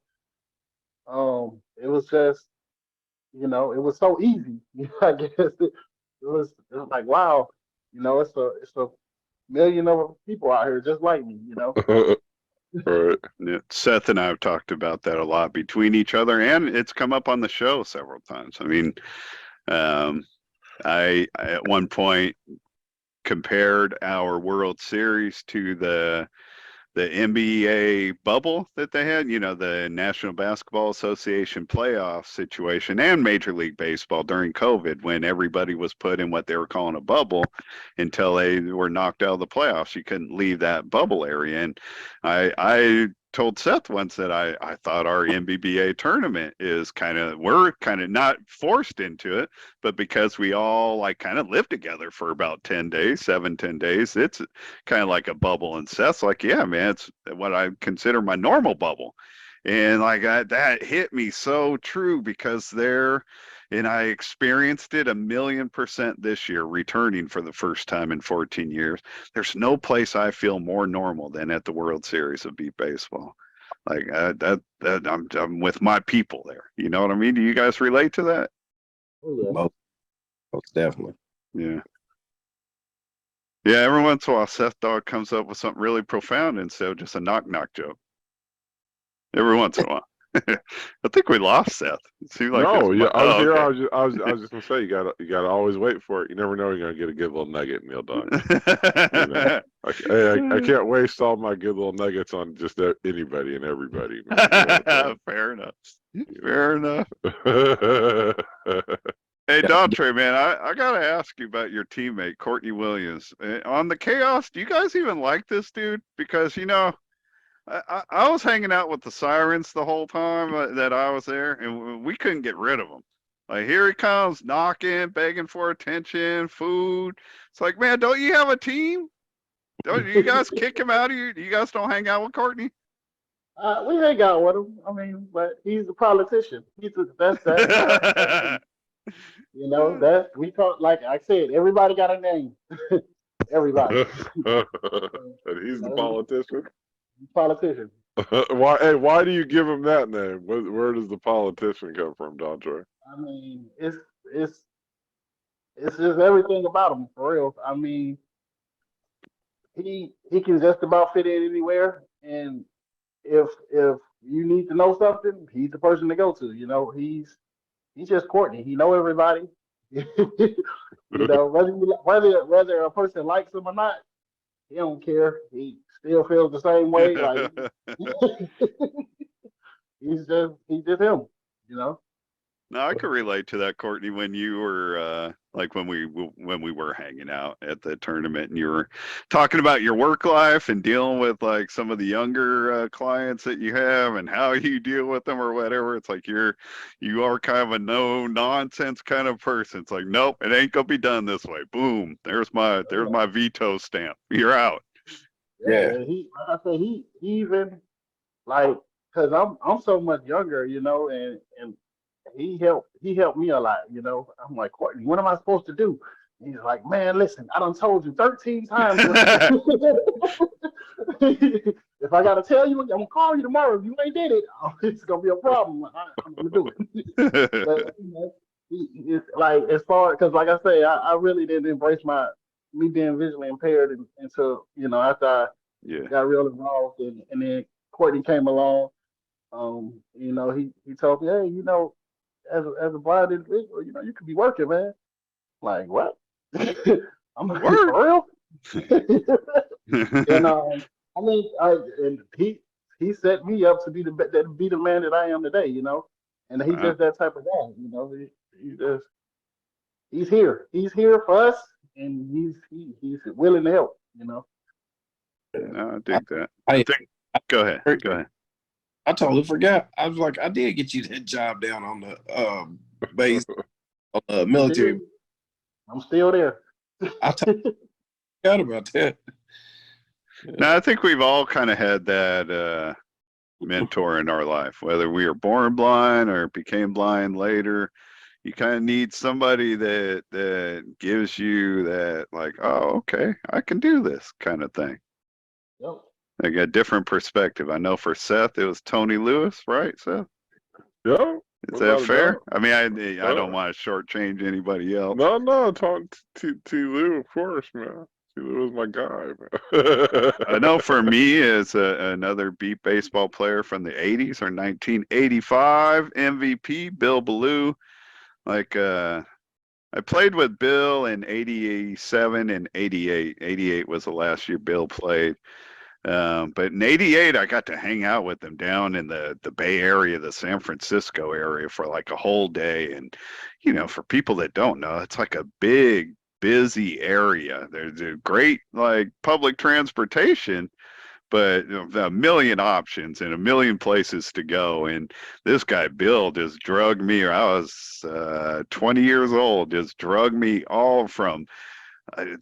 it was just, it was so easy. I guess it was like, wow, it's a million of people out here just like me. Right. Yeah. Seth and I have talked about that a lot between each other, and it's come up on the show several times. I mean, I at one point compared our World Series to the NBA bubble that they had, the National Basketball Association playoff situation, and Major League Baseball during COVID, when everybody was put in what they were calling a bubble until they were knocked out of the playoffs. You couldn't leave that bubble area. And I told Seth once that I thought our NBBA tournament we're kind of not forced into it, but because we all like kind of live together for about 10 days, 7-10 days, it's kind of like a bubble. And Seth's like, yeah, man, it's what I consider my normal bubble. And like that hit me so true, because and I experienced it 1,000,000% this year, returning for the first time in 14 years. There's no place I feel more normal than at the World Series of Beep Baseball. Like I'm with my people there. You know what I mean? Do you guys relate to that? Oh, yeah. Most definitely. Yeah. Yeah, every once in a while, Seth Dog comes up with something really profound instead of just a knock-knock joke. Every once in a while. I think we lost Seth. It seemed like No, yeah, I was here. okay. I was just gonna say you gotta always wait for it. You never know you're gonna get a good little nugget, Neil Dog. I can't waste all my good little nuggets on just anybody and everybody, man. Fair enough. Fair enough. Hey, Yeah. Dontre, man, I gotta ask you about your teammate, Courtney Williams. On the Chaos, do you guys even like this dude? Because, I was hanging out with the Sirens the whole time that I was there, and we couldn't get rid of him. Like, here he comes, knocking, begging for attention, food. It's like, man, don't you have a team? Don't you guys kick him out of you? You guys don't hang out with Courtney? We hang out with him. I mean, but he's a politician. That's that we talk, like I said, everybody got a name. Everybody. And he's the politician. Politician. Why do you give him that name? Where does the politician come from, Dontre? I mean, it's just everything about him, for real. I mean, he can just about fit in anywhere, and if you need to know something, he's the person to go to. He's just Courtney. He know everybody. Whether a person likes him or not, he don't care. He still feels the same way. Like he's just him. I could relate to that, Courtney, when you were like when we were hanging out at the tournament and you were talking about your work life and dealing with like some of the younger clients that you have and how you deal with them or whatever. It's like you are kind of a no nonsense kind of person. It's like, nope, it ain't gonna be done this way. Boom, there's my veto stamp. You're out. Yeah. He, like I said, he even like, cause I'm so much younger, you know, and he helped me a lot, you know. I'm like, Courtney, what am I supposed to do? He's like, man, listen, I done told you 13 times. If I gotta tell you, I'm gonna call you tomorrow. If you ain't did it, it's gonna be a problem. I'm gonna do it. But you know, it's like as far because, like I say, I really didn't embrace me being visually impaired until you know after I Yeah. got real involved, and then Courtney came along. You know, he told me, hey, you know, as a blind individual, you know, you could be working, man. Like what? I'm like, Word. for real? And I mean, and he set me up to be the man that I am today, you know. And he's just that type of guy, you know. He's here. He's here for us, and he's willing to help, you know. No, I dig that. I Go ahead. Go ahead. I totally forgot. I was like, I did get you that job down on the base military. I'm still there. I totally forgot about that. No, I think we've all kind of had that mentor in our life, whether we were born blind or became blind later. You kind of need somebody that gives you that, like, oh, okay, I can do this kind of thing. Yep. Like a different perspective. I know for Seth, it was Tony Lewis, right, Seth? Yeah. Is that fair? Doubt. I mean, I don't want to shortchange anybody else. No, T Lou, of course, man. T Lou was my guy, man. I know for me, as another beat baseball player from the 80s or 1985 MVP, Bill Ballou. Like, I played with Bill in 87 and 88. 88 was the last year Bill played. But in 88, I got to hang out with him down in the Bay Area, the San Francisco area for like a whole day. And, you know, for people that don't know, it's like a big, busy area. There's a great like public transportation, but a million options and a million places to go. And this guy, Bill, just drugged me. I was 20 years old, just drugged me all from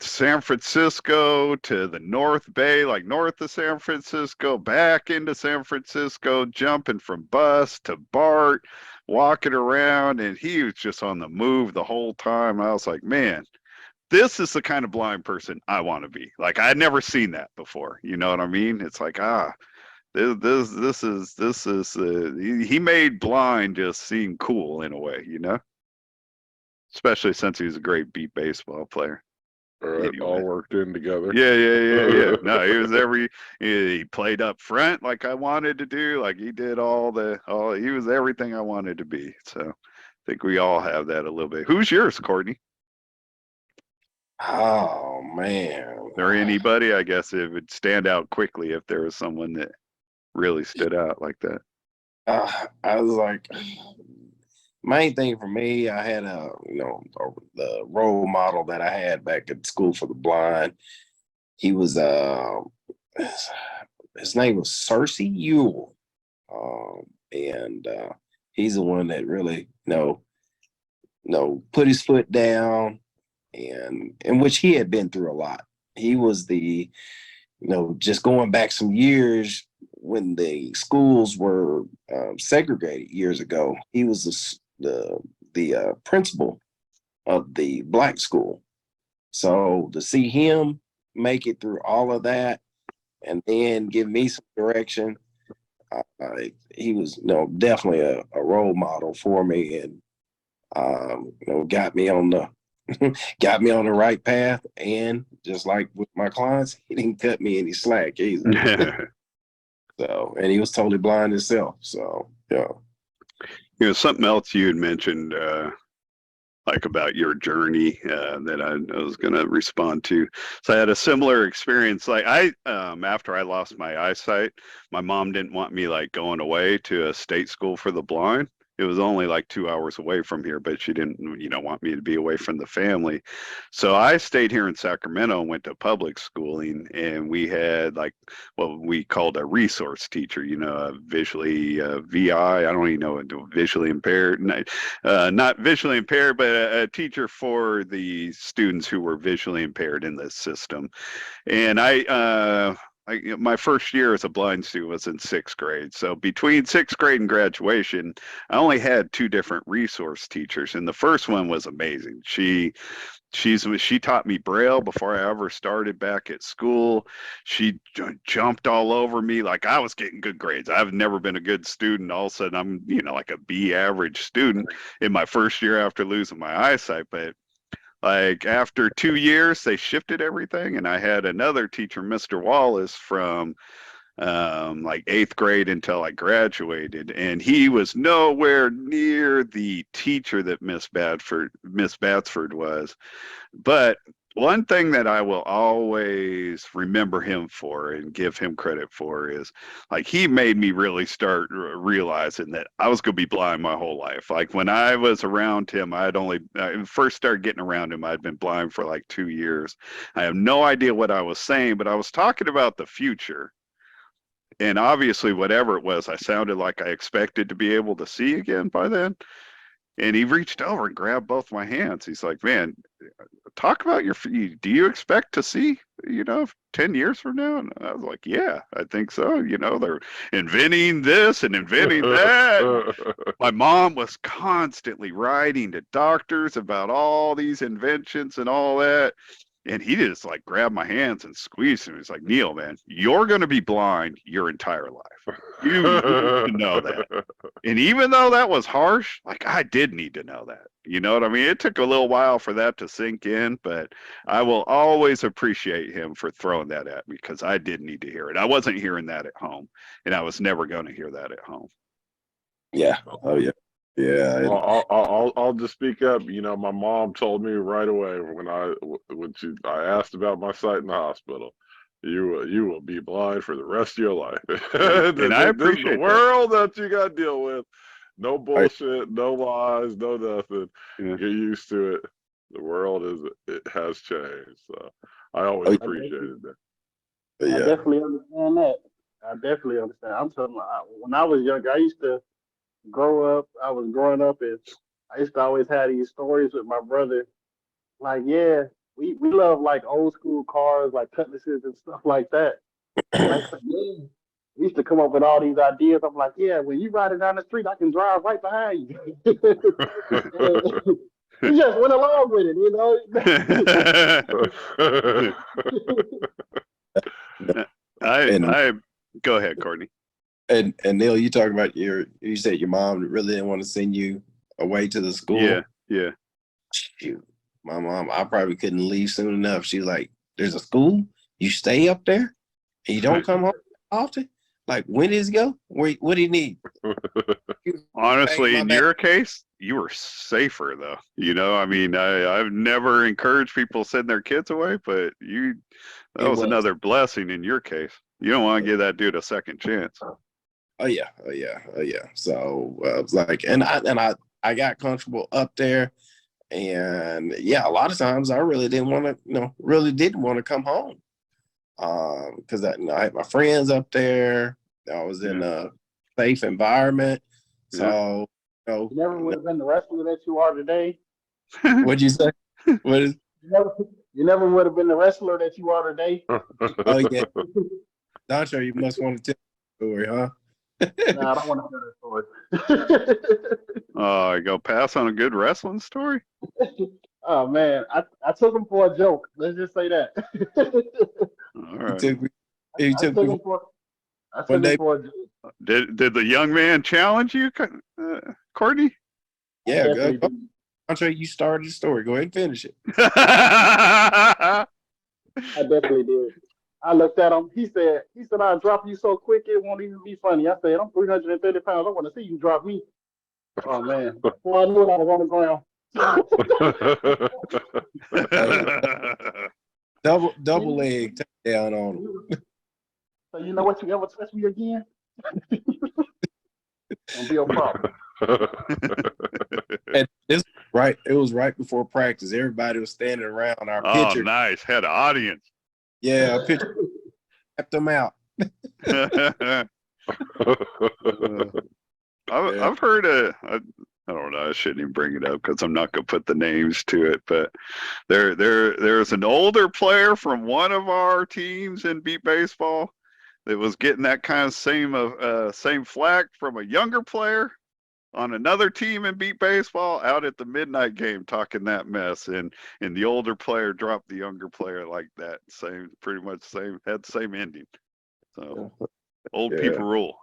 San Francisco to the North Bay, like north of San Francisco, back into San Francisco, jumping from bus to BART, walking around. And he was just on the move the whole time. I was like, man, this is the kind of blind person I want to be. Like, I'd never seen that before. You know what I mean? It's like, this is he made blind just seem cool in a way, you know, especially since he was a great beat baseball player. It all worked in together. Yeah. No, he played up front like I wanted to do. Like he did he was everything I wanted to be. So I think we all have that a little bit. Who's yours, Courtney? Oh man. Or anybody, I guess it would stand out quickly if there was someone that really stood out like that. I was like, main thing for me, I had the role model that I had back at school for the blind. He was his name was Cersei Ewell, and he's the one that really put his foot down, and in which he had been through a lot. He was just going back some years when the schools were segregated years ago. He was the principal of the black school. So to see him make it through all of that and then give me some direction, he was definitely a role model for me, and got me on the right path. And just like with my clients, he didn't cut me any slack either. So, and he was totally blind himself. So, yeah. Something else you had mentioned, like about your journey, that I was going to respond to. So I had a similar experience. Like after I lost my eyesight, my mom didn't want me like going away to a state school for the blind. it was only like 2 hours away from here, but she didn't, want me to be away from the family. So I stayed here in Sacramento and went to public schooling, and we had like what we called a resource teacher, a visually VI. I don't even know, visually impaired, not visually impaired, but a teacher for the students who were visually impaired in this system. And my first year as a blind student was in sixth grade. So between sixth grade and graduation, I only had two different resource teachers, and the first one was amazing. She taught me Braille before I ever started back at school. She jumped all over me like I was getting good grades. I've never been a good student. All of a sudden, I'm like a B average student in my first year after losing my eyesight. But like after 2 years, they shifted everything, and I had another teacher, Mr. Wallace, from like eighth grade until I graduated, and he was nowhere near the teacher that Miss Batsford was. But one thing that I will always remember him for and give him credit for is like he made me really start realizing that I was going to be blind my whole life. Like when I was around him, I first started getting around him. I'd been blind for like 2 years. I have no idea what I was saying, but I was talking about the future. And obviously, whatever it was, I sounded like I expected to be able to see again by then. And he reached over and grabbed both my hands. He's like, man, talk about do you expect to see, 10 years from now? And I was like, yeah, I think so. They're inventing this and inventing that. My mom was constantly writing to doctors about all these inventions and all that. And he just like grabbed my hands and squeezed them. He's like, Neil, man, you're going to be blind your entire life. You need to know that. And even though that was harsh, like I did need to know that. You know what I mean? It took a little while for that to sink in, but I will always appreciate him for throwing that at me because I did need to hear it. I wasn't hearing that at home, and I was never going to hear that at home. Yeah. Oh yeah. Yeah. I'll just speak up. My mom told me right away when I asked about my sight in the hospital. You will be blind for the rest of your life. And I appreciate this is the world that you got to deal with. No bullshit, no lies, no nothing. Yeah. Get used to it. The world has changed. So I always appreciated that. Yeah. I definitely understand that. I definitely understand. I'm telling you, when I was younger, I used to grow up. I was growing up, and I used to always have these stories with my brother. Like, yeah, we love like old school cars, like cutlasses and stuff like that. Like, yeah, we used to come up with all these ideas. I'm like, yeah, when you riding down the street, I can drive right behind you. He just went along with it, I go ahead, Courtney. And Neil, you talking about you said your mom really didn't want to send you away to the school. Yeah. Shoot, my mom, I probably couldn't leave soon enough. She's like, "There's a school. You stay up there, and you don't come home often. Like, when does it go? What do you need?" Honestly, in your case, you were safer though. I mean, I've never encouraged people to send their kids away, but that was another blessing in your case. You don't want to give that dude a second chance. Oh yeah. So it was like, and I got comfortable up there, and yeah, a lot of times I really didn't want to come home, because I had my friends up there. I was in a safe environment, so you never would have been the wrestler that you are today. What'd you say? What is? You never would have been the wrestler that you are today. Oh yeah, Dontre, you must want to tell the story, huh? No, I don't want to tell that story. I go pass on a good wrestling story. Oh man, I took him for a joke. Let's just say that. All right. He took him for a joke. Did the young man challenge you, Courtney? Yeah, go. Dontre, you started the story. Go ahead and finish it. I definitely did. I looked at him. He said, I'll drop you so quick it won't even be funny. I said, I'm 330 pounds. I want to see you drop me. Oh man. Before I knew it, I was on the ground. double leg takedown on him. So you know what? You ever touch me again? Don't be a problem. And it was right before practice. Everybody was standing around our Oh, pitcher. nice. Had an audience. Yeah, our pitcher kept them out. I've heard I don't know. I shouldn't even bring it up because I'm not going to put the names to it. But there's an older player from one of our teams in beat baseball that was getting that kind of same flack from a younger player on another team in beat baseball out at the midnight game talking that mess, and the older player dropped the younger player like that. Pretty much had the same ending. So old people rule.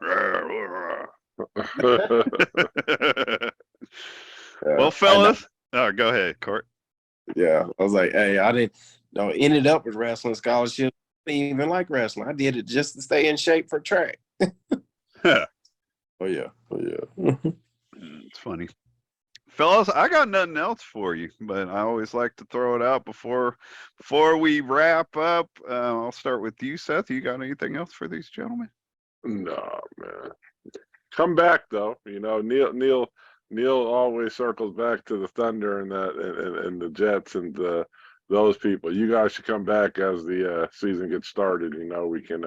Well, fellas, go ahead, Court. Yeah, I was like, hey, I didn't know. Ended up with wrestling scholarship. I didn't even like wrestling. I did it just to stay in shape for track. Oh yeah. It's funny. Fellas, I got nothing else for you, but I always like to throw it out before we wrap up. I'll start with you, Seth. You got anything else for these gentlemen? No, man. Come back though. You know, Neil always circles back to the Thunder and and the Jets and those people. You guys should come back as the season gets started. You know, we can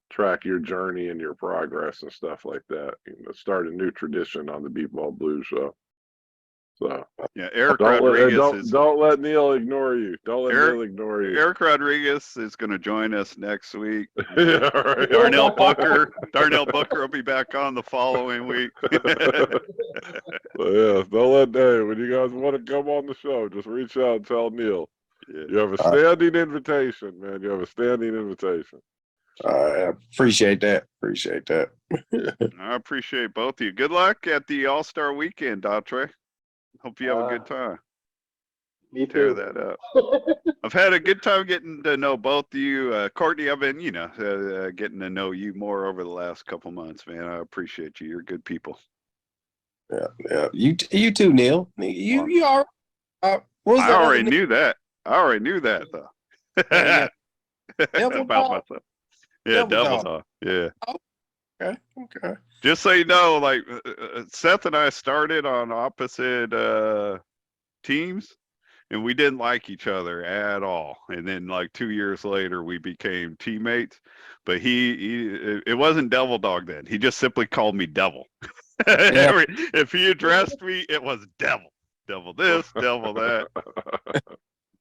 track your journey and your progress and stuff like that. You know, start a new tradition on the Beepball Blues show. So yeah, Eric don't Rodriguez don't let Neil ignore you. Don't let Neil ignore you. Eric Rodriguez is going to join us next week. Yeah, right. Darnell Booker will be back on the following week. So, yeah, don't let Dave. When you guys want to come on the show, just reach out and tell Neil. Yeah. You have a standing invitation, man. You have a standing invitation. I appreciate that. I appreciate both of you. Good luck at the All-Star Weekend, Dontre. Hope you have a good time. Me Tear too. that up. I've had a good time getting to know both of you. Courtney, I've been, getting to know you more over the last couple months, man. I appreciate you. You're good people. Yeah. You too, Neil. You are. I already knew that. Though. Devil About Dog. myself. Yeah, Devil Dog. Yeah. Okay. Just so you know, like Seth and I started on opposite teams, and we didn't like each other at all. And then like 2 years later, we became teammates. But it wasn't Devil Dog then. He just simply called me Devil. Yeah. If he addressed me, it was Devil. Devil this, Devil that.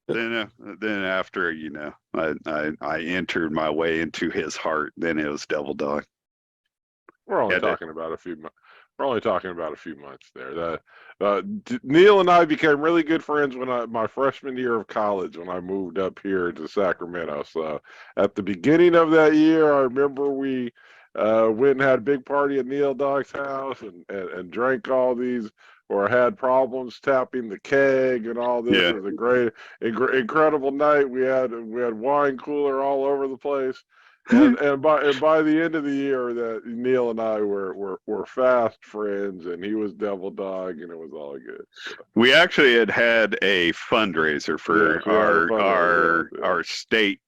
Then after, I entered my way into his heart. Then it was Devil Dog. We're only talking about a few months. We're only talking about a few months there. Neil and I became really good friends my freshman year of college when I moved up here to Sacramento. So at the beginning of that year, I remember we went and had a big party at Neil Dog's house and drank all these, or had problems tapping the keg and all this. Yeah. It was a great, incredible night. We had wine cooler all over the place. And by the end of the year, that Neil and I were fast friends, and he was Devil Dog, and it was all good. So. We actually had a fundraiser for our state.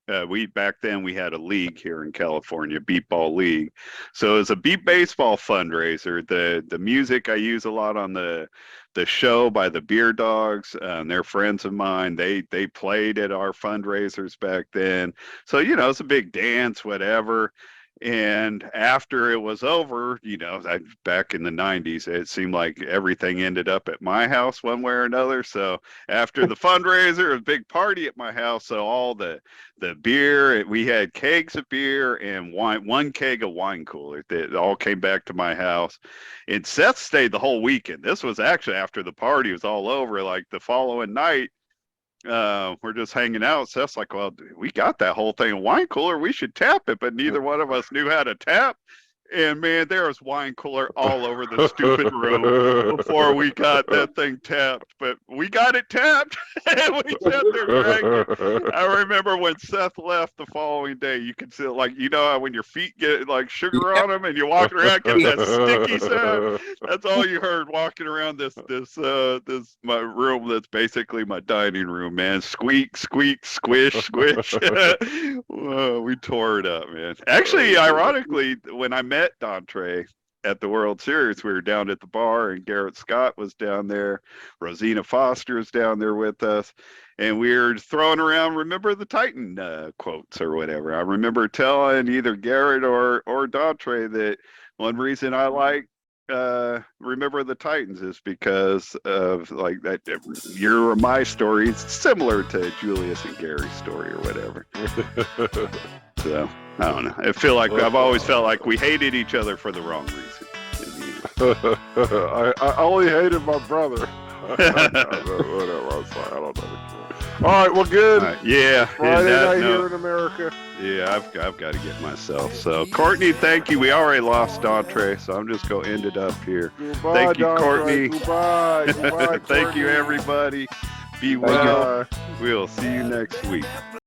Back then we had a league here in California, Beepball League. So it was a beep baseball fundraiser. The music I use a lot on the show by the Beer Dogs. They're friends of mine. They played at our fundraisers back then. So, it's a big dance, whatever. And after it was over, back in the 90s, it seemed like everything ended up at my house one way or another. So after the fundraiser, a big party at my house. So all the beer, we had kegs of beer and wine, one keg of wine cooler that all came back to my house. And Seth stayed the whole weekend. This was actually after the party was all over. Like the following night, we're just hanging out. Seth's like, well, we got that whole thing of wine cooler. We should tap it, but neither one of us knew how to tap. And man, there was wine cooler all over the stupid room before we got that thing tapped. But we got it tapped, and we sat there drinking. I remember when Seth left the following day, you could see, like, how when your feet get like sugar on them and you walk around getting that sticky sound. That's all you heard walking around this my room. That's basically my dining room, man. Squeak, squeak, squish, squish. We tore it up, man. Actually, ironically, when I met Dontre, at the World Series. We were down at the bar, and Garrett Scott was down there. Rosina Foster was down there with us, and we were throwing around "Remember the Titan" quotes or whatever. I remember telling either Garrett or Dontre that one reason I like Remember the Titans is because of like that your or my story is similar to Julius and Gary's story or whatever. So I don't know. I feel like I've always felt like we hated each other for the wrong reason. I only hated my brother. Whatever. I was like, I don't know. All right, well, good. Yeah. Friday night here in America. Yeah, I've got to get myself. So, Courtney, thank you. We already lost Dontre, so I'm just going to end it up here. Goodbye, Thank you, Dontre. Courtney. Goodbye. Goodbye, Thank you, Courtney. everybody. Be well. We'll see you next week.